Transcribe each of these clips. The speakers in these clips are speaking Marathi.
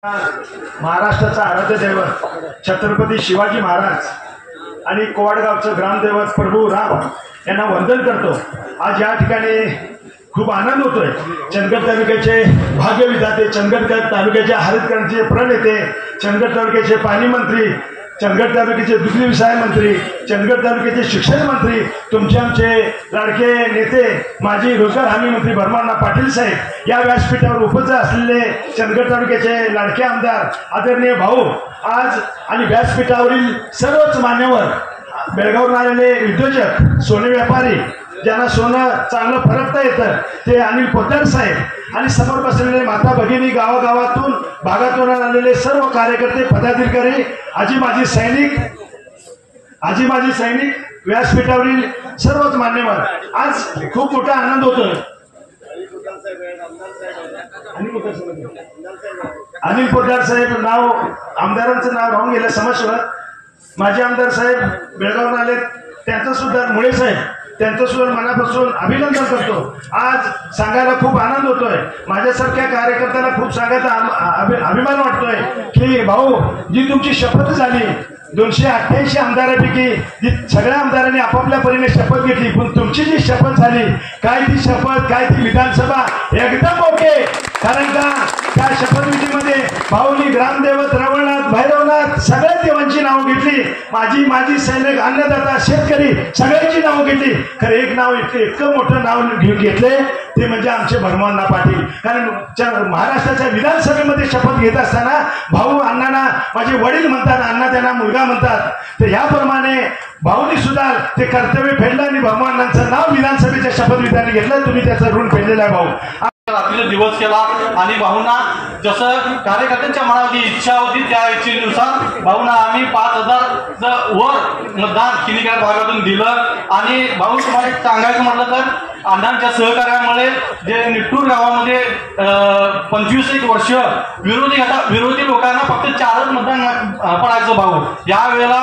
महाराष्ट्राचा आराध्य दैवत छत्रपती शिवाजी महाराज आणि कोवाडगावचं ग्रामदैवत प्रभू राम यांना वंदन करतो। आज या ठिकाणी खूप आनंद होतोय। चंदगड तालुक्याचे भाग्य विधाते, चंदगड तालुक्याचे हरित क्रांतीचे प्रणेते, चंदगड तालुक्याचे पाणी मंत्री, चंदगड तालुक्याचे दुग्ध व्यवसाय मंत्री, चंदगड तालुक्याचे शिक्षण मंत्री, तुमचे आमचे लाडके नेते माजी रोजगार हमी मंत्री भरमाना पाटील साहेब या व्यासपीठावर उपस्थित असलेले चंदगड तालुक्याचे लाडके आमदार आदरणीय भाऊ आज आणि व्यासपीठावरील सर्वच मान्यवर, बेळगावरून आलेले उद्योजक, सोने व्यापारी ज्यांना सोनं चांगलं फरकता येतं ते अनिल पोद्दार साहेब आणि समोर बसलेले माता भगिनी, गावागावातून भागातून आलेले सर्व कार्यकर्ते, पदाधिकारी, आजी माजी सैनिक, व्यासपीठावरील सर्वच मान्यवर, आज खूप मोठा आनंद होतोय। अनिल पोद्दार साहेब नाव, आमदारांचं नाव राहून गेलं समजलं। माझे आमदार साहेब बेळगावरून आले, त्यांचं सुद्धा मुळे साहेब, त्यांचं सुद्धा मनापासून अभिनंदन करतो। आज सांगायला खूप आनंद होतोय, माझ्यासारख्या कार्यकर्त्यांना खूप सांगायचा अभिमान वाटतोय की भाऊ, जी तुमची शपथ झाली 288 आमदारांपैकी जी सगळ्या आमदारांनी आपापल्या परीने शपथ घेतली, पण तुमची जी शपथ झाली, काय ती शपथ, काय ती विधानसभा एकदम ओके। कारण का त्या शपथविधीमध्ये भाऊनी ग्रामदेवत, रवळनाथ, भैरवनाथ सगळ्या देवांची नावं घेतली, माजी सैनिक, अन्नदाता, शेतकरी सगळ्यांची नावं घेतली। खरं एक नाव इतकं मोठं नाव घेतले ते म्हणजे आमचे भरमाना पाटील। कारण महाराष्ट्राच्या विधानसभेमध्ये शपथ घेत असताना भाऊ अण्णांना माझे वडील म्हणतात, अण्णा त्यांना मुलगा म्हणतात, तर याप्रमाणे भाऊनी सुद्धा ते कर्तव्य फेडलं आणि भरमानांचं नाव विधानसभेच्या शपथविधीने घेतलं। तुम्ही त्याचं ऋण फेडलेलं आहे भाऊ। रात्रीचा दिवस केला आणि भाऊंना जसं कार्यकर्त्यांच्या मनामध्ये इच्छा होती त्या इच्छेनुसार भाऊंना आम्ही 5000 वर मतदान किनीकड भागातून दिलं। आणि भाऊ तुम्हाला एक सांगायचं म्हटलं तर अण्णांच्या सहकार्यामुळे जे निट्टूर गावामध्ये 25 वर्ष विरोधी लोकांना फक्त 4च मतदान पडायचं भाऊ, यावेळेला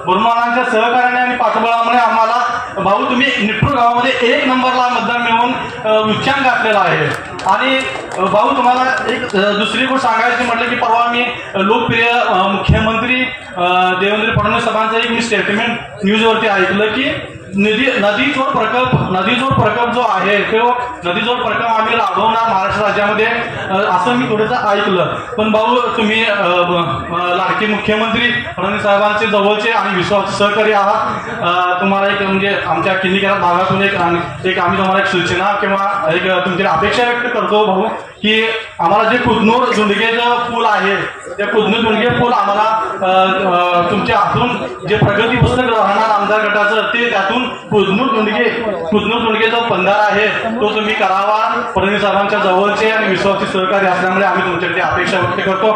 भरमानांच्या सहकार्याने आणि पाठबळामुळे आम्हाला भाऊ तुम्ही निट्टूर गावामध्ये 1 नंबरला मतदान मिळवून उच्चांक गाठलेला आहे। आणि भाऊ तुम्हाला एक दुसरी गोष्ट सांगायची म्हटलं की परवा मी लोकप्रिय मुख्यमंत्री देवेंद्र फडणवीस साहेबांचं एक मी स्टेटमेंट न्यूजवरती ऐकलं की नदीजोड प्रकल्प जो आहे तो नदीजोड प्रकल्प आम्ही राबवणार महाराष्ट्र राज्यामध्ये, असं मी थोडंसं ऐकलं। पण भाऊ तुम्ही लाडके मुख्यमंत्री फडणवीस साहेबांचे जवळचे आणि विश्वास सहकारी आहात। तुम्हाला एक म्हणजे आमच्या किनीकड भागातून एक आम्ही तुम्हाला एक सूचना किंवा एक तुमची अपेक्षा व्यक्त करतो भाऊ की आम्हाला जे कुदनूर झुंडगेचं पूल आहे, त्या कुदनूर झुंडगे पूल आम्हाला तुमच्या हातून जे प्रगती पुस्तक राहणार आमदार गटाचं ते त्यातून कुदनूर झुंडगे जो बंधारा आहे तो तुम्ही करावा। फडणवीस साहेबांच्या जवळचे आणि विश्वासी सहकारी असल्यामुळे आम्ही तुमच्याकडे अपेक्षा व्यक्त करतो।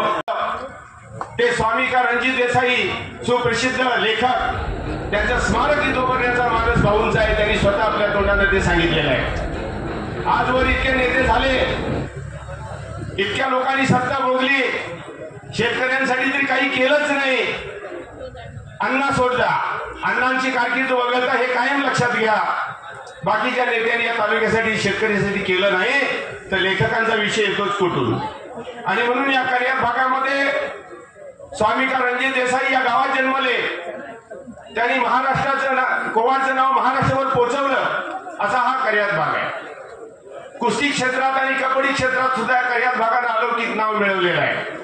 ते स्वामी का रणजित देसाई सुप्रसिद्ध लेखक, त्यांचं स्मारक इथं उभारण्याचा मानस भाऊंचा आहे, त्यांनी स्वतः आपल्या तोंडाने ते सांगितलेलं आहे। आजवर इतके नेते झाले, इतक्या लोकांनी सत्ता भोगली, शेतकऱ्यांसाठी तरी काही केलंच नाही। अण्णा सोडला, अण्णांची कारकीर्द वगळता हे कायम लक्षात घ्या, बाकीच्या नेत्यांनी या तालुक्यासाठी शेतकऱ्यांसाठी केलं नाही, तर लेखकांचा विषय येतोच कुठून। आणि म्हणून या कर्यात भागामध्ये स्वामी का रणजित देसाई या गावात जन्मले, त्यांनी महाराष्ट्राचं कोवाडचं नाव महाराष्ट्रावर पोहोचवलं, असा हा कर्यात भाग आहे। कुस्ती क्षेत्रात आणि कबड्डी क्षेत्रात सुद्धा कर्यात भागानं अलौकिक नाव मिळवलेलं आहे।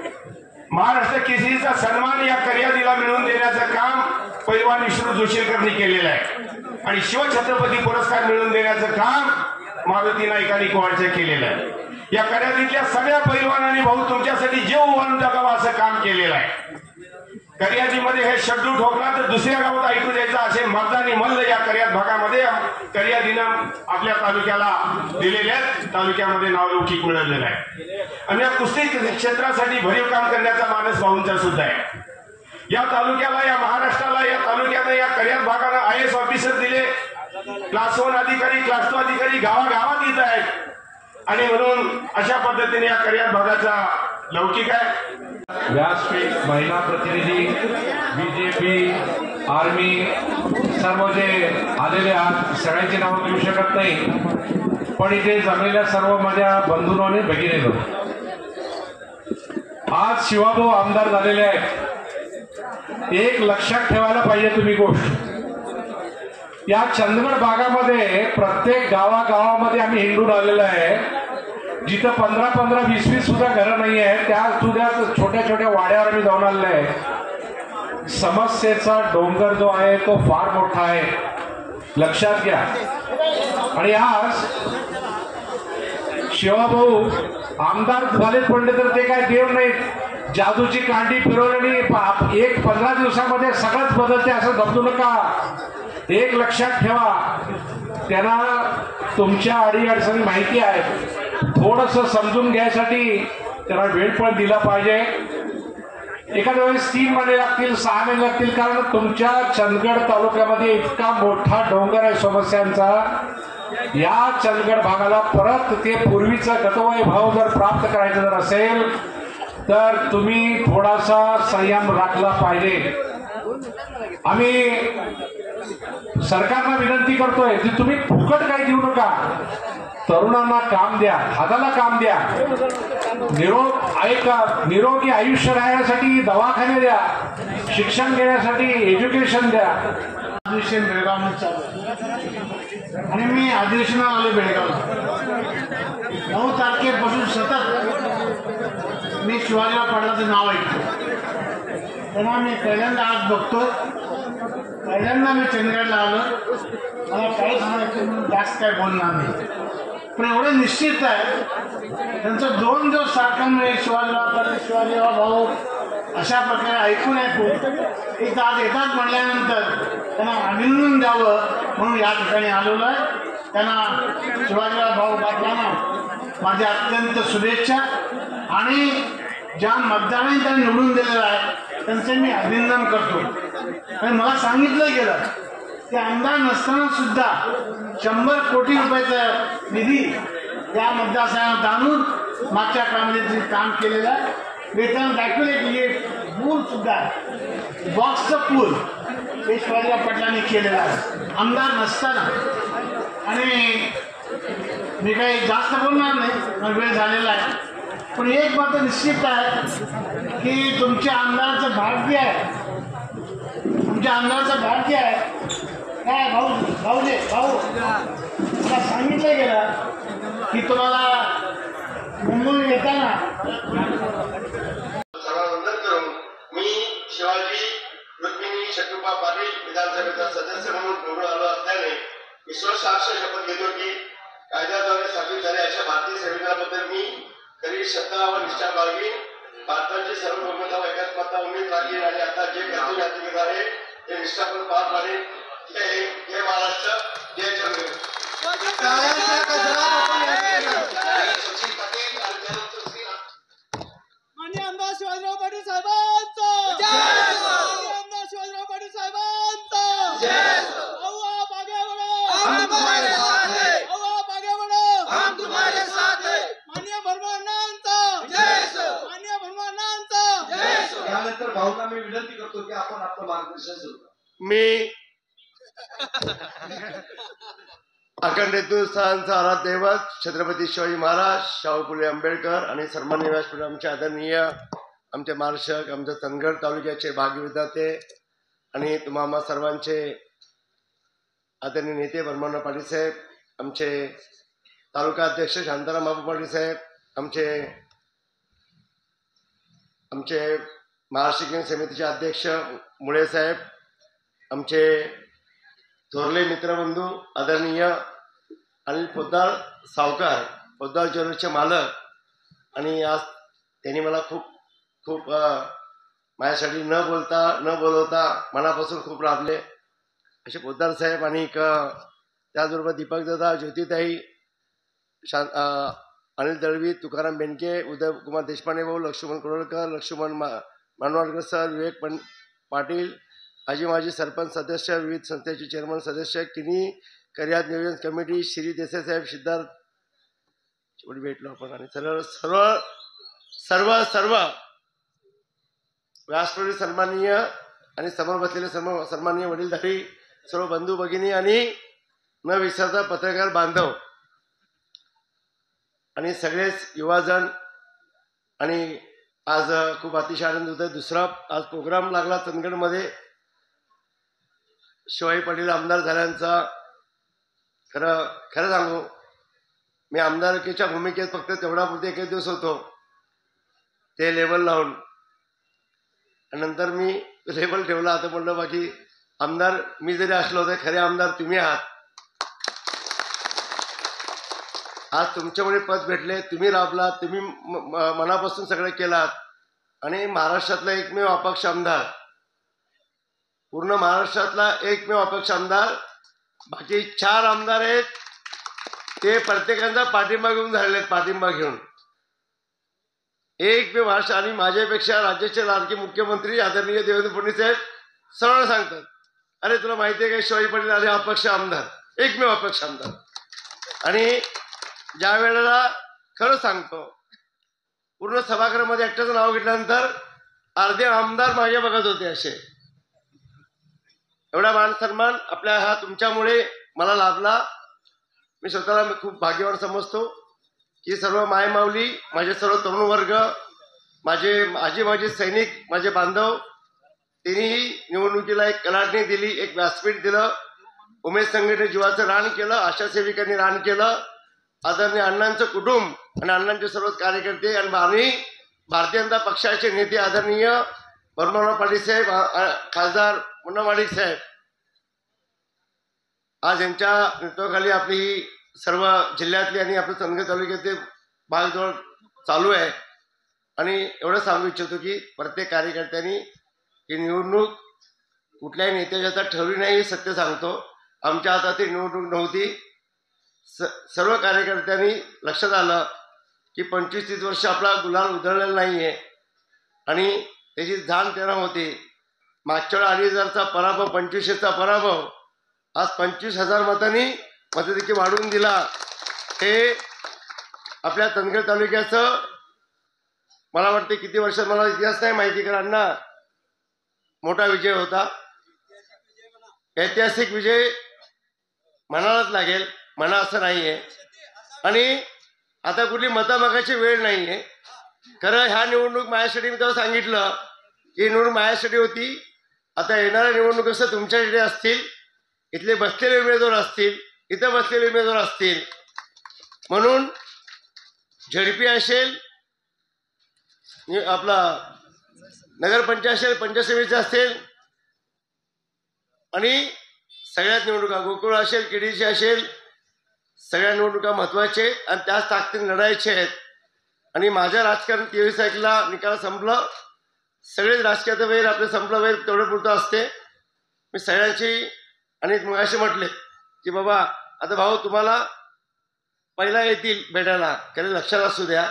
महाराष्ट्र केसरीचा सन्मान या कर्यादीला मिळवून देण्याचं काम पैलवान विष्णू जोशीकरांनी केलेलं आहे आणि शिवछत्रपती पुरस्कार मिळवून देण्याचं काम मारुती नाईकांनी कोवाडचं केलेलं आहे। या कर्यादीतल्या सगळ्या पैलवानांनी भाऊ तुमच्यासाठी जीव ओवाळून टाकावा असं काम केलेलं आहे। कर्यादीमध्ये हे शड्डू ठोकला तर दुसऱ्या गावात ऐकू द्यायचा असे मर्दानी मल्ल या कर्यात भागामध्ये कर्यादीनं आपल्या तालुक्याला दिलेल्या तालुक्यामध्ये नावलौकिक मिळवलेलं आहे। आणि या कुस्ती क्षेत्रासाठी भरीव काम करण्याचा मानस भाऊंचा सुद्धा आहे। या तालुक्याला, या महाराष्ट्राला, या तालुक्यानं, या कर्यात भागानं IAS ऑफिसर दिले, क्लास 1 अधिकारी, क्लास 2 अधिकारी गावागावात येत आहेत। आणि म्हणून अशा पद्धतीने या कर्यात भागाचा लौकिक आहे। व्यासपीठ, महिला प्रतिनिधी, BJP, आर्मी सर्व जे आलेले आहात, सगळ्यांची नावं घेऊ शकत नाही, पण इथे जमलेल्या सर्व माझ्या बंधूंनो आणि भगिनींनो, आज शिवाभाऊ आमदार झालेले आहेत. एक लक्षात ठेवायला पाहिजे तुम्ही गोष्ट, या चंदगड भागामध्ये प्रत्येक गावागावामध्ये आम्ही हिंडून आलेलो आहे. जिथं 15-15, 20-20 सुद्धा घरं नाही आहेत, त्या सुद्धा छोट्या छोट्या वाड्यावर आम्ही जाऊन आलेलो आहे. समस्येचा डोंगर जो आहे तो फार मोठा आहे, लक्षात घ्या. आणि आज शिवाभाऊ आमदार झालेच म्हणले तर ते काय देव नाहीत. जादूची कांडी फिरवल्याने 15 दिवसामध्ये सगळंच बदलते असं समजू नका. एक लक्षात ठेवा, त्यांना तुमच्या अडीअडचणी माहिती आहेत. थोडंसं समजून घ्यायसाठी त्यांना वेळ पण दिला पाहिजे. एखाद्या वेळेस 3 महिने लागतील, 6 महिने लागतील, कारण तुमच्या चंदगड तालुक्यामध्ये इतका मोठा डोंगर आहे समस्यांचा. या चंदगड भागाला परत ते पूर्वीचं गतवैभव जर प्राप्त करायचं जर असेल तर तुम्ही थोडासा संयम राखला पाहिजे. आम्ही सरकारला विनंती करतोय की तुम्ही फुकट काही देऊ नका. तरुणांना काम द्या, हाताला काम द्या. निरोगी आयुष्य राहण्यासाठी दवाखाने द्या, शिक्षण घेण्यासाठी एज्युकेशन द्या. अधिवेशन बेळगाव आणि मी अधिवेशनाला आलो बेळगावला. 9 तारखेपासून सतत मी शिवाजीराव पाटलाचं नाव ऐकतो. तेव्हा मी पहिल्यांदा आज बघतो, पहिल्यांदा मी चंदगडला आलो. मला काहीच माहिती म्हणून जास्त काय बोलणार नाही, पण एवढं निश्चित आहे त्यांचं 2 दिवस सारखं मी शिवाजीराव भाऊ अशा प्रकारे ऐकून इथं आज येतात म्हणल्यानंतर त्यांना अभिनंदन द्यावं म्हणून या ठिकाणी आलेलो आहे. त्यांना शिवाजीराव भाऊ पाटलांना माझ्या अत्यंत शुभेच्छा. आणि ज्या मतदारांनी त्यांनी निवडून दिलेलं आहे त्यांचं मी अभिनंदन करतो. आणि मला सांगितलं गेलं की आमदार नसताना सुद्धा 100 कोटी रुपयाचा निधी या मतदारसंघात आणून मागच्या काळामध्ये काम केलेलं आहे. वेतन दाखवले की हे पूल सुद्धा बॉक्सचं पूल हे शिवाजीराव पाटलांनी केलेलं आहे आमदार नसताना. आणि मी काही जास्त बोलणार नाही, वेळ झालेला आहे. पण एक मात्र निश्चित आहे की तुमच्या आमदाराचं भाग्य आहे, तुमच्या आमदाराचं भाग्य आहे. काय भाऊ मला सांगितलं गेलं की तुम्हाला मुंबईत येताना सर्वांना करून मी शिवाजी रुक्मिणी शत्रुपा पाटील विधानसभेचा सदस्य म्हणून निवडून आलो असल्याने विश्वासार्ह शपथ घेतो की कायद्याद्वारे स्थापित झालेल्या अशा भारतीय संविधानाबद्दल मी खरी श्रद्धा व निष्ठा बाळगीन. भारताची सार्वभौमता व एकात्मता उमेद राखीन आणि आता जे कर्तव्य हाती घेत आहे ते निष्ठापूर्वक पार पाडेन. जय महाराष्ट्र, जय चंद्र. माननीय आमदार शिवाजीराव पाटील साहेबांचा माननीय आमदार शिवाजीराव पाटील साहेबांचा अव्वा बागे माननीय भरमानांचा माननीय भरमानांचा. त्यानंतर भाऊंना मी विनंती करतो की आपण आपलं मार्गदर्शन सुरू करा. मी अखंड हिंदुस्थानचा आराध्य दैवत छत्रपती शिवाजी महाराज, शाहू फुले आंबेडकर आणि सन्माननीय व्यासपीठ आमचे आदरणीय आमचे मार्गदर्शक, आमच्या चंदगड तालुक्याचे भाग्यविधाते आणि तुम्हा सर्वांचे आदरणीय नेते भरमाना पाटील साहेब, आमचे तालुका अध्यक्ष शांताराम बाबू पाटील साहेब, आमचे महाराष्ट्र केंद्र समितीचे अध्यक्ष मुळे साहेब, आमचे थोरले मित्रबंधू आदरणीय अनिल पोद्दार सावकार, पोद्दार ज्वेलर्सचे मालक. आणि आज त्यांनी मला खूप माझ्यासाठी न बोलवता मनापासून खूप राबले असे पोद्दार साहेब. आणि त्याचबरोबर दीपक दादा, ज्योतिताई, अनिल दळवी, तुकाराम बेनके, उदय कुमार देशपांडे भाऊ, लक्ष्मण कोडोळकर, लक्ष्मण मानवाडकर सर, विवेक पाटील, माजी सरपंच सदस्य, विविध संस्थेचे चेअरमन सदस्य, किनी करियात नियोजन कमिटी, श्री देसाई साहेब, सिद्धार्थ भेटलो आपण. आणि सर्व व्यासपीठ सन्माननीय आणि समोर बसलेले सन्माननीय वडीलधारी सर्व बंधू भगिनी आणि न विसरता पत्रकार बांधव आणि सगळेच युवाजन आणि आज खूप अतिशय आनंद होत आहे. दुसरा आज प्रोग्राम लागला चंदगडमध्ये शिवाजी पाटील आमदार झाल्यांचा. खरं सांगू, मी आमदारकीच्या भूमिकेत फक्त तेवढापुरते एक दिवस होतो, ते लेबल लावून, आणि नंतर मी लेबल ठेवला. आता म्हणलं बाकी आमदार मी जरी असलो तर खरे आमदार तुम्ही आहात. आज तुमच्यामुळे पद भेटले, तुम्ही राबलात, तुम्ही मनापासून सगळं केलात. आणि महाराष्ट्रातला एकमेव अपक्ष आमदार, पूर्ण महाराष्ट्रातला एकमेव अपक्ष आमदार. बाकी 4 आमदार आहेत, ते प्रत्येकाचा पाठिंबा घेऊन झालेले आहेत. पाठिंबा घेऊन एकमेव महाराष्ट्र. आणि माझ्यापेक्षा राज्याचे लाडके मुख्यमंत्री आदरणीय देवेंद्र फडणवीस साहेब सरळ सांगतात, अरे तुला माहिती आहे का शिवाजी पाटील आले अपक्ष आमदार, एकमेव अपक्ष आमदार. आणि ज्या वेळेला खरं सांगतो, पूर्ण सभागृहामध्ये एकट्याचं नाव घेतल्यानंतर अर्धे आमदार मागे बघत होते. असे एवढा मान सन्मान आपल्या हा तुमच्यामुळे मला लाभला. मी स्वतःला खूप भाग्यवान समजतो की सर्व मायमाऊली, माझे सर्व तरुण वर्ग, माझे सैनिक, माझे बांधव, तिन्ही निवडणुकीला एक कलाटणी दिली, एक व्यासपीठ दिलं. उमेद संघटने जीवाचं रान केलं, आशा सेविकांनी रान केलं. आदरणीय अण्णांचं कुटुंब आणि अण्णांचे सर्व कार्यकर्ते आणि भारतीय जनता पक्षाचे नेते आदरणीय बर्मनराव पाटील साहेब, खासदार मुन्ना माडिक साहेब, आज यांच्या नेतृत्वाखाली आपली सर्व जिल्ह्यातली आणि आपल्या चंदगड तालुक्याचे भागदौड चालू आहे. आणि एवढं सांगू इच्छितो की प्रत्येक कार्यकर्त्यांनी ही निवडणूक कुठल्याही नेत्याच्या हातात ठरवली नाही, हे सत्य सांगतो. आमच्या हातात ही निवडणूक नव्हती. सर्व कार्यकर्त्यांनी लक्षात आलं की 25-30 वर्ष आपला गुलाल उधळलेला नाही आहे आणि त्याची जाण त्यांना होती. मागच्या वेळा 2,000चा पराभव, 2500चा पराभव, आज 25,000 मतांनी मतदेखील वाढवून दिला. हे आपल्या चंदगड तालुक्याचं मला वाटते किती वर्षात, मला इतिहास नाही माहिती, कारण ना मोठा विजय होता, ऐतिहासिक विजय म्हणायलाच लागेल, म्हणा असं नाही आहे. आणि आता कुठली मतं मागायची वेळ नाही आहे. खरं ह्या निवडणूक माझ्यासाठी, मी तेव्हा सांगितलं की निवडणूक माझ्यासाठी होती. आता येणाऱ्या निवडणूक असं तुमच्यासाठी असतील, इथले बसलेले उमेदवार असतील, इथं बसलेले उमेदवार असतील. म्हणून झडपी असेल, आपला नगरपंचायत असेल, पंचायत समिती असेल, आणि सगळ्याच निवडणुका, गोकुळ असेल, केडीसी असेल, सगळ्या निवडणुका महत्त्वाच्या आहेत आणि त्याच ताकदीने लढायचे आहेत. आणि माझं राजकारण 23 तारखेला निकाल संपलं. सगळेच राजकीय वैर आपले संपलं, वैर तेवढं पुरतं असते. मी सगळ्यांची आणि मग असे म्हटले की बाबा आता भाऊ तुम्हाला पहिला येतील भेटायला, खरं लक्षात असू द्या,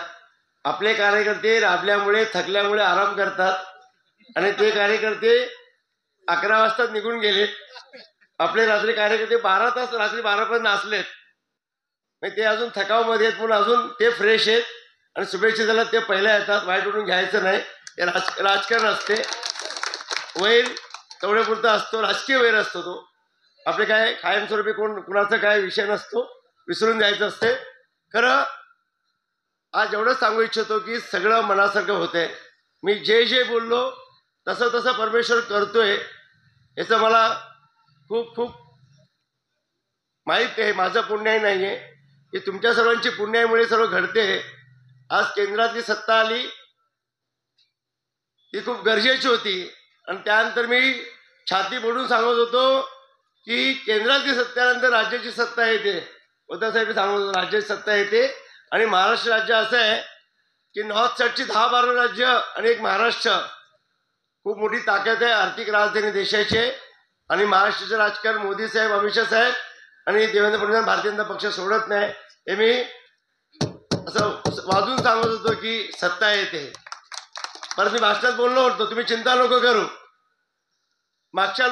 आपले कार्यकर्ते राबल्यामुळे थकल्यामुळे आराम करतात आणि ते कार्यकर्ते 11 वाजता निघून गेलेत. आपले रात्री कार्यकर्ते 12 तास रात्री 12पर्यंत नाचलेत. ते अजून थकावमध्ये आहेत, म्हणून अजून ते फ्रेश आहेत आणि शुभेच्छा झाला ते पहिल्या येतात. वाईट उठून घ्यायचं नाही, हे राजकारण असते. वैर तेवढ्यापुरता असतो, राजकीय वैर असतो तो. आपले काय कायमस्वरूपी कुणाचा काय विषय नसतो, विसरून जायचं असते. खरं आज एवढंच सांगू इच्छितो की सगळं मनासारखं होतंय. मी जे बोललो तसं तसं परमेश्वर करतोय, याचं मला खूप खूप माहीत आहे. माझं पुण्याही नाही आहे, की तुमच्या सर्वांची पुण्यामुळे सर्व घडते. आज केंद्रातली सत्ता आली, ती खूप गरजेची होती. आणि त्यानंतर मी छाती फोडून सांगत होतो की केंद्रातली सत्तेनंतर राज्याची सत्ता येते. उद्धवसाहेब सांगत होतो राज्याची सत्ता येते. आणि महाराष्ट्र राज्य असं आहे की नॉर्थ साईडची 10-12 राज्य आणि एक महाराष्ट्र, खूप मोठी ताकद आहे, आर्थिक राजधानी देशाची. आणि महाराष्ट्राचं राजकारण मोदी साहेब, अमित शहा साहेब आणि देवेंद्र फडणवीस भारतीय जनता पक्ष सोडत नाही. हे मी असं वाजून सांगत होतो की सत्ता येते. परत मी भाषणात बोललो होतो, तुम्ही चिंता नको करू. मागच्या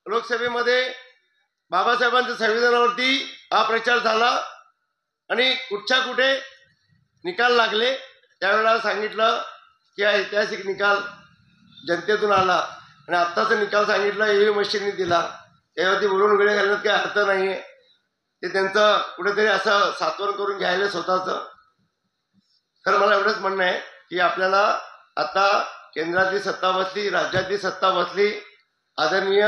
लोकसभेमध्ये बाबासाहेबांच्या संविधानावरती हा प्रचार झाला आणि कुठे निकाल लागले. त्यावेळेला सांगितलं की हा ऐतिहासिक निकाल जनतेतून आला. आणि आत्ताचा निकाल सांगितला EVM मशीनने दिला. त्यावरती बोलून वेळ घालण्यात काही अर्थ नाही आहे. ते त्यांचं कुठेतरी असं सात्वन करून घ्यायला स्वतःचं. खरं मला एवढंच म्हणणं आहे की आपल्याला आता केंद्रातली सत्ता बसली, राज्यातली सत्ता बसली. आदरणीय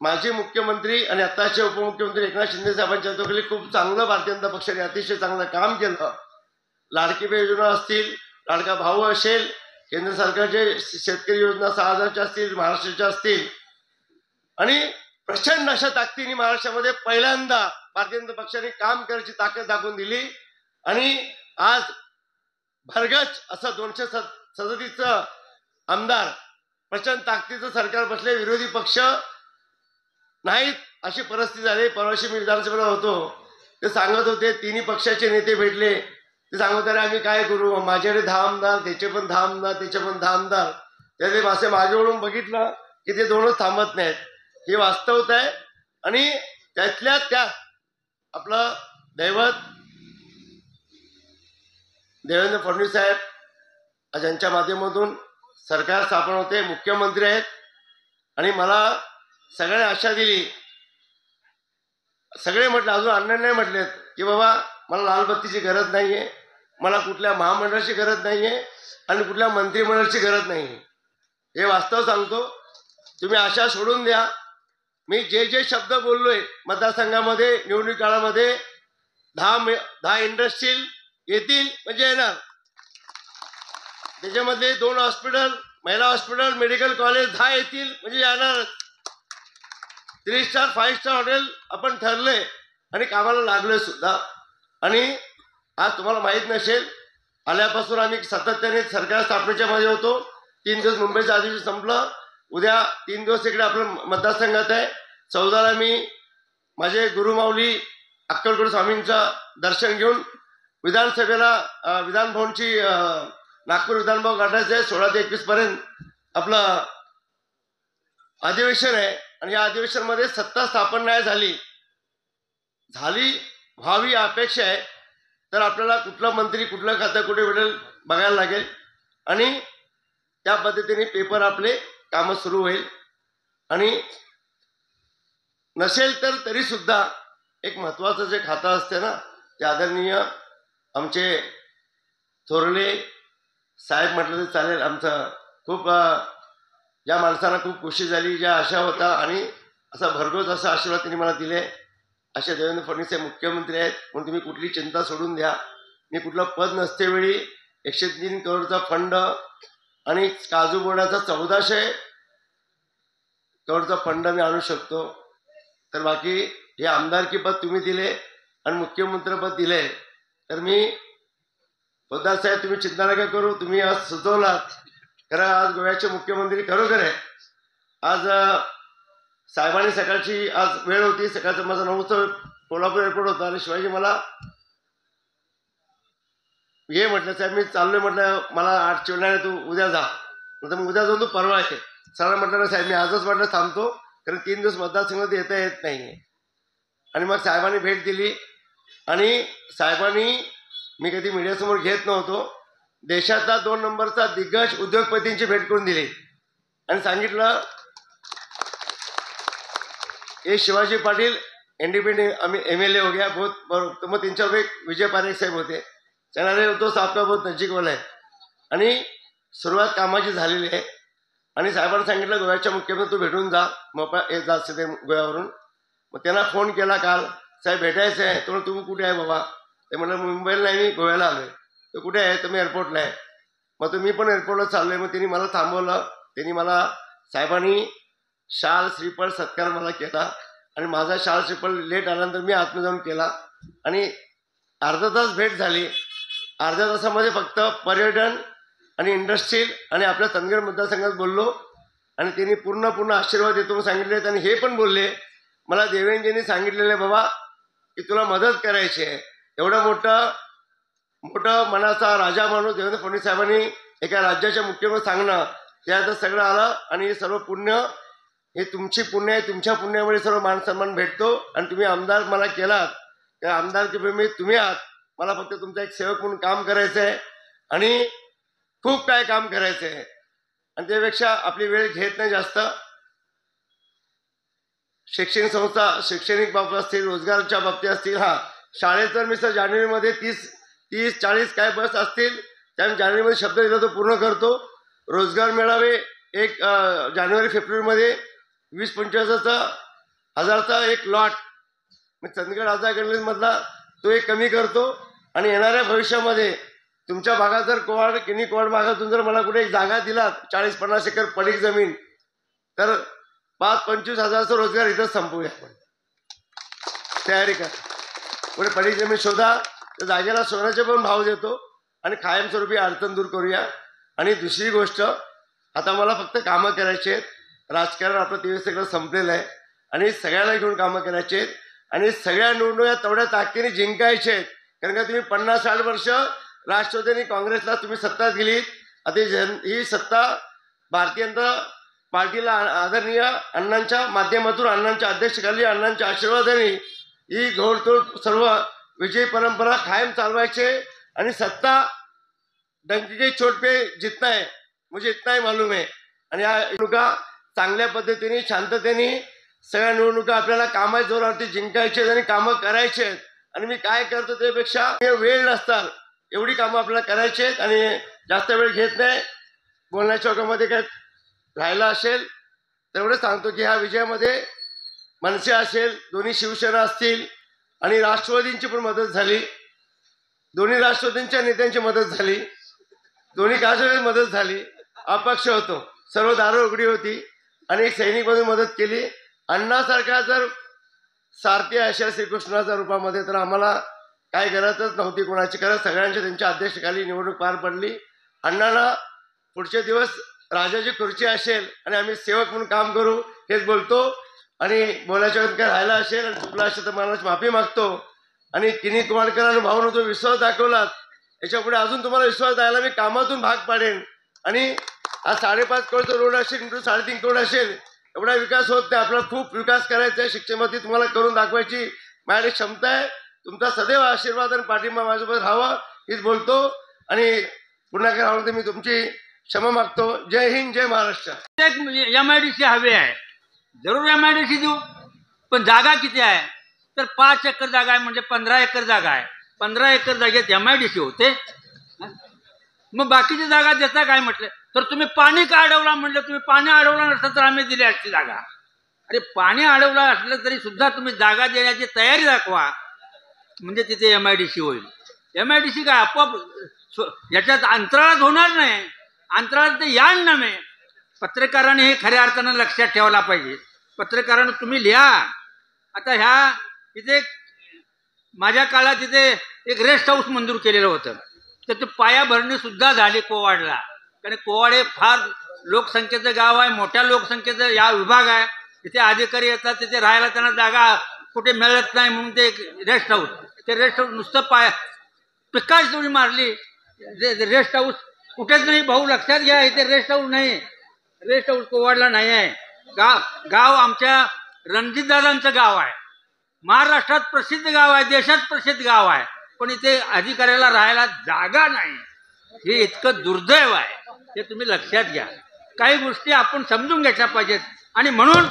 माजी मुख्यमंत्री आणि आताचे उपमुख्यमंत्री एकनाथ शिंदे साहेबांच्या नेतृत्वाखाली खूप चांगलं भारतीय जनता पक्षाने अतिशय चांगलं काम केलं. लाडकी बहीण योजना असतील, लाडका भाऊ असेल, केंद्र सरकारचे शेतकरी योजना 6,000च्या असतील, महाराष्ट्राच्या असतील, आणि प्रचंड अशा ताकदीने महाराष्ट्रामध्ये पहिल्यांदा भारतीय जनता पक्षाने काम करायची ताकद दाखवून दिली. आणि आज भरगच असं 237 आमदार, प्रचंड ताकदीचं सरकार बसले, विरोधी पक्ष नाहीत अशी परिस्थिती झाली. परवाशी मी विधानसभेला होतो, ते सांगत होते, तिन्ही पक्षाचे नेते भेटले, ते सांगत होते आम्ही काय करू, माझ्याकडे 10 आमदार, त्याचे पण 10 आमदार, त्याचे पण 10 आमदार. त्याचे असे माझ्याकडून बघितलं की ते दोनच थांबत नाहीत. हे वास्तवता आहे. आणि त्यातल्या त्यात आपलं दैवत देवेंद्र फडणवीस साहेब ज्यांच्या माध्यमातून सरकार स्थापन होते, मुख्यमंत्री आहेत. आणि मला सगळ्यांनी आशा दिली, सगळे म्हटलं, अजून अण्णा नाही म्हटलेत की बाबा मला लालबत्तीची गरज नाहीये, मला कुठल्या महामंडळाची गरज नाहीये आणि कुठल्या मंत्रिमंडळाची गरज नाहीये. हे वास्तव सांगतो. तुम्ही आशा सोडून द्या. मी जे शब्द बोललोय मतदारसंघामध्ये निवडणूक काळामध्ये 10 इंडस्ट्रील येतील म्हणजे येणार. त्याच्यामध्ये 2 हॉस्पिटल, महिला हॉस्पिटल, मेडिकल कॉलेज 10 येतील म्हणजे येणार. 3 स्टार 5 स्टार हॉटेल आपण ठरले आणि कामाला लागलोय सुद्धा. आणि आज तुम्हाला माहीत नसेल, आल्यापासून आम्ही सातत्याने सरकार स्थापनेच्या मध्ये होतो. 3 दिवस मुंबईचं अधिवेशन संपलं, उद्या 3 दिवस इकडे आपल्या मतदारसंघात आहे. 14ला मी माझे गुरुमाऊली अक्कलकोट स्वामींचं दर्शन घेऊन विधानसभेला विधानभवनची नागपूर विधानभवन गाठायचं आहे. 16 ते 21 पर्यंत आपलं अधिवेशन आहे. आणि या अधिवेशनामध्ये सत्ता स्थापन नाही झाली व्हावी अपेक्षा आहे. तर आपल्याला कुठला मंत्री कुठलं खातं कुठे भेटेल बघायला लागेल. आणि त्या पद्धतीने पेपर आपले कामं सुरू होईल. आणि नसेल तर तरी सुद्धा एक महत्त्वाचं जे खातं असते ना, ते आदरणीय आमचे थोरले साहेब म्हटलं तर चालेल. आमचं खूप ज्या माणसांना खूप खुशी झाली, ज्या आशा होता आणि असा भरघोस असा आशीर्वाद त्यांनी मला दिले, असे देवेंद्र फडणवीस हे मुख्यमंत्री आहेत. म्हणून तुम्ही कुठली चिंता सोडून द्या. मी कुठलं पद नसते वेळी 103 करोडचा फंड आणि काजू बोर्डाचा 1400 करोडचा फंड मी आणू शकतो. तर बाकी हे आमदारकी पद तुम्ही दिले आणि मुख्यमंत्रीपद दिले, तर मी पोद्दार साहेब तुम्ही चिंता नका करू. तुम्ही आज सुचवलात, खरं आज गोव्याचे मुख्यमंत्री खरोखर आहे. आज साहेबांनी सकाळची आज वेळ होती, सकाळचं माझं 9चं कोल्हापूर एअरपोर्ट होतं आणि शिवाजी मला ये म्हटलं, साहेब मी चाललोय, म्हटलं मला 8 चिवण्याने तू उद्या जा. म्हटलं मग उद्या जाऊन तू परवा आहे. सरळ म्हटलं ना साहेब मी आजच म्हटलं थांबतो, कारण 3 दिवस मतदारसंघात येता येत नाही. आणि मग साहेबांनी भेट दिली. आणि साहेबांनी, मी कधी मीडियासमोर घेत नव्हतो, देशातला 2 नंबरचा दिग्गज उद्योगपतींची भेट करून दिली आणि सांगितलं ये शिवाजी पाटील इंडिपेंडेंट MLA हो गया बहुत बरोबर. मग त्यांच्यावर एक विजय पारेख साहेब होते, त्यांना तो आपला बहुत नजीकवाला आहे. आणि सुरुवात कामाची झालेली आहे. आणि साहेबांनी सांगितलं गोव्याच्या मुख्यमंत्री तू भेटून जा, मग येत जा ते गोव्यावरून. मग त्यांना फोन केला काल, साहेब भेटायचं आहे. तो तुम्ही कुठे आहे बाबा? ते म्हणलं मुंबईला नाही, मी गोव्याला आलोय. तो कुठे आहे? तर मी एअरपोर्टला आहे. मग तुम्ही पण एअरपोर्टला चाललोय. मग त्यांनी मला थांबवलं. त्यांनी मला साहेबांनी शाल श्रीफळ सत्कार मला केला आणि माझा शाल श्रीफळ लेट आल्यानंतर मी आतमध्ये जाऊन केला. आणि अर्धा तास भेट झाली. अर्ध्या तासामध्ये फक्त पर्यटन आणि इंडस्ट्रील आणि आपल्या चंदगड मतदारसंघात बोललो. आणि त्यांनी पूर्ण आशीर्वाद देतो म्हणून सांगितले. आणि हे पण बोलले मला देवेंद्रजींनी सांगितलेलं बाबा की तुला मदत करायची आहे. एवढं मोठं मनाचा राजा माणूस देवेंद्र फडणवीस साहेबांनी एका राज्याच्या मुख्यमंत्री सांगणं, त्यात सगळं आलं. आणि हे सर्व पुण्य हे तुमची पुण्य आहे. तुमच्या पुण्यामुळे सर्व मान सन्मान भेटतो. आणि तुम्ही आमदार मला केलात, त्या आमदारकी प्रेमी तुम्ही आहात. मला फक्त तुमचा एक सेवक म्हणून काम करायचं आहे आणि खूप काय काम करायचं आहे. आणि त्यापेक्षा आपली वेळ घेत नाही जास्त. शैक्षणिक संस्था, शैक्षणिक बाबत असतील, रोजगाराच्या बाबतीत असतील, शाळेत तर मी सर जानेवारीमध्ये 30-40 काय बस असतील त्यामुळे जानेवारीमध्ये शब्द दिला तो पूर्ण करतो. रोजगार मेळावे एक जानेवारी फेब्रुवारीमध्ये 20-25 हजारचा एक लॉट चंदगड आझाद गणेशमधला तो एक कमी करतो. आणि येणाऱ्या भविष्यामध्ये तुमच्या भागात जर कोवाड किनी कोवाड भागातून जर मला कुठे एक जागा दिलात 40-50 एकर पडीक जमीन तर 5-25 हजारचा रोजगार इथंच संपवूया. आपण तयारी करा. पुढे पडीक जमीन शोधा. त्या जागेला सोन्याचे पण भाव देतो आणि कायमस्वरूपी अडचण दूर करूया. आणि दुसरी गोष्ट, आता मला फक्त कामं करायची आहेत. राजकारण आपलं 23 सगळं संपलेलं आहे आणि सगळ्याला घेऊन कामं करायची आहेत आणि सगळ्या निवडणुका तेवढ्या ताकदीने जिंकायचे आहेत. कारण का तुम्ही 50-60 वर्ष राष्ट्रवादी काँग्रेसला तुम्ही सत्तात गेलीत. आता ही सत्ता भारतीय जनता पार्टीला आदरणीय अण्णांच्या माध्यमातून अण्णांच्या अध्यक्षतेखाली अण्णांच्या आशीर्वादाने ही घोडतोड सर्व विजयी परंपरा कायम चालवायचे आणि सत्ता डंकी की चोट पे जितना है मुझे इतना ही मालूम है. आणि या निवडणुका चांगल्या पद्धतीने शांततेने सगळ्या निवडणुका आपल्याला कामाच्या जोरावरती जिंकायचे आणि कामं करायचे आहेत. आणि मी काय करतो त्यापेक्षा वेळ नसतात एवढी कामं आपल्याला करायची आहेत आणि जास्त वेळ घेत नाही. बोलण्याच्या ओघामध्ये काय राहिला असेल तेवढं सांगतो की ह्या विजयामध्ये मनसे असेल, दोन्ही शिवसेना असतील आणि राष्ट्रवादींची पण मदत झाली. दोन्ही राष्ट्रवादींच्या नेत्यांची मदत झाली. दोन्ही काँग्रेसची मदत झाली. अपक्ष होतो, सर्व दारं उघडी होती आणि सैनिक म्हणून मदत केली. अण्णासारखा जर सारथी अशा श्रीकृष्णाच्या रूपामध्ये तर आम्हाला काय गरजच नव्हती कोणाची. कारण सगळ्यांच्या त्यांच्या अध्यक्षतेखाली निवडणूक पार पडली. अण्णांना पुढचे दिवस राजाची खुर्ची असेल आणि आम्ही सेवक म्हणून काम करू हेच बोलतो. आणि बोलायच्या काय राहिला असेल आणि चुकला असेल तर मला माफी मागतो. आणि किनी कुमारकरांना भाऊन जो विश्वास दाखवलात याच्यापुढे अजून तुम्हाला विश्वास द्यायला मी कामातून भाग पाडेन. आणि आज 5.5 करोडचा रोड असेल 3.5 करोड असेल एवढा विकास होत नाही. आपल्याला खूप विकास करायचा आहे. शिक्षणामध्ये तुम्हाला करून दाखवायची माझ्याकडे क्षमता आहे. तुमचा सदैव आशीर्वाद आणि पाठिंबा माझ्यासोबत राहावा हेच बोलतो. आणि पुन्हा काय राहून मी तुमची क्षमा मागतो. जय हिंद, जय महाराष्ट्र. MIDC हवे आहे, जरूर MIDC देऊ, पण जागा किती आहे तर 5 एकर जागा आहे म्हणजे 15 एकर जागा आहे. 15 एकर जागेत MIDC होते. मग बाकीची जागा देता काय म्हटलं तर तुम्ही पाणी का अडवला म्हटलं. तुम्ही पाणी अडवलं नसतं तर आम्ही दिली असती जागा. अरे पाणी अडवलं असलं तरी सुद्धा तुम्ही जागा देण्याची तयारी दाखवा म्हणजे तिथे MIDC होईल. MIDC काय आपोआप याच्यात अंतराळात होणार नाही. अंतराळात ते यान नव्हे. पत्रकारांनी हे खऱ्या अर्थानं लक्षात ठेवायला पाहिजे. पत्रकारांना तुम्ही लिहा. आता ह्या इथे माझ्या काळात इथे एक रेस्ट हाऊस मंजूर केलेलं होतं तर ते पायाभरणी सुद्धा झाली कोवाडला. कारण कोवाड हे फार लोकसंख्येचं गाव आहे, मोठ्या लोकसंख्येचं या विभाग आहे. तिथे अधिकारी येतात, तिथे राहायला त्यांना जागा कुठे मिळत नाही म्हणून ते रेस्ट हाऊस, ते रेस्ट हाऊस नुसतं पिकाच थोडी मारली. रेस्ट हाऊस कुठेच नाही भाऊ, लक्षात घ्या. इथे रेस्ट हाऊस नाही, रेस्ट हाऊस कोवाडला नाही आहे. गाव आमच्या रणजितदादांचं गाव आहे, महाराष्ट्रात प्रसिद्ध गाव आहे, देशात प्रसिद्ध गाव आहे, पण इथे अधिकाऱ्याला राहायला जागा नाही. हे इतकं दुर्दैव आहे. हे तुम्ही लक्षात घ्या. काही गोष्टी आपण समजून घेतल्या पाहिजेत. आणि म्हणून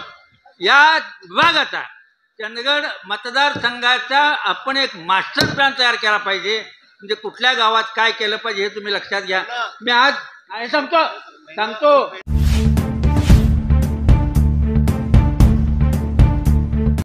या विभागाचा चंदगड मतदारसंघाचा आपण एक मास्टर प्लॅन तयार केला पाहिजे. म्हणजे कुठल्या गावात काय केलं पाहिजे हे तुम्ही लक्षात घ्या. मी आज सांगतो